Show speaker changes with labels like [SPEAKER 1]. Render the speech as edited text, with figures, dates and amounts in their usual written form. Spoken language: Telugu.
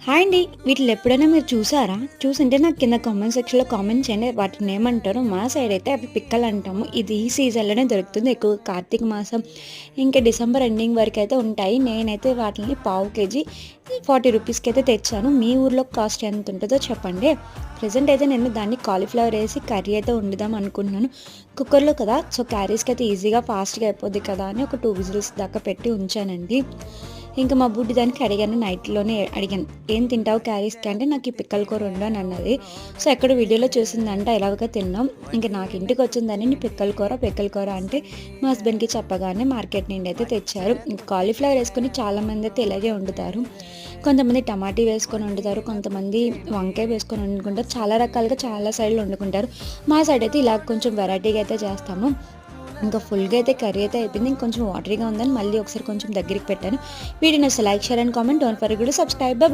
[SPEAKER 1] హాయ్ అండి. వీటిలో ఎప్పుడైనా మీరు చూసారా? చూసుంటే నాకు కింద కామెంట్ సెక్షన్‌లో కామెంట్ చేయండి. వాటిని ఏమంటారో? మా సైడ్ అయితే అవి పిక్కలు అంటాము. ఇది ఈ సీజన్‌లోనే దొరుకుతుంది. ఎక్కువగా కార్తీక మాసం ఇంకా డిసెంబర్ ఎండింగ్ వరకైతే ఉంటాయి. నేనైతే వాటిని పావు కేజీ 40 రూపీస్‌కి అయితే తెచ్చాను. మీ ఊర్లో కాస్ట్ ఎంత ఉంటుందో చెప్పండి. ప్రెజెంట్ అయితే నేను దాన్ని కాలీఫ్లవర్ వేసి కర్రీ అయితే వండుదాం అనుకుంటున్నాను. కుక్కర్‌లో కదా! సో కర్రీస్‌కి అయితే ఈజీగా ఫాస్ట్‌గా అయిపోద్ది కదా అని ఒక 2 విజిల్స్ దాకా పెట్టి ఉంచానండి. ఇంకా మా బుడ్డి దానికి అడిగాను, నైట్‌లోనే అడిగాను. "ఏం తింటావు క్యారీస్‌కి" అంటే నాకు ఈ పిక్కల కూర వండు అని అన్నది. సో ఎక్కడో వీడియోలో చూసిందంట, ఎలాగో తిన్నాం. ఇంక నాకు ఇంటికొచ్చిందని నీ పిక్కల కూర అంటే మా హస్బెండ్‌కి చెప్పగానే మార్కెట్ నుండి అయితే తెచ్చారు. ఇంక కాలీఫ్లవర్ వేసుకొని చాలామంది అయితే ఇలాగే వండుతారు. కొంతమంది టమాటీ వేసుకొని వండుతారు. కొంతమంది వంకాయ వేసుకొని వండుకుంటారు. చాలా రకాలుగా చాలా సైడ్‌లో వండుకుంటారు. మా సైడ్ అయితే ఇలా కొంచెం వెరైటీగా అయితే చేస్తాము. ఇంకా ఫుల్‌గా అయితే కర్రీ అయితే అయిపోయింది. ఇంకొంచెం వాటరీగా ఉందని మళ్ళీ ఒకసారి కొంచెం దగ్గరికి పెట్టాను. వీడియో నచ్చితే like, share and comment. Don't forget to subscribe.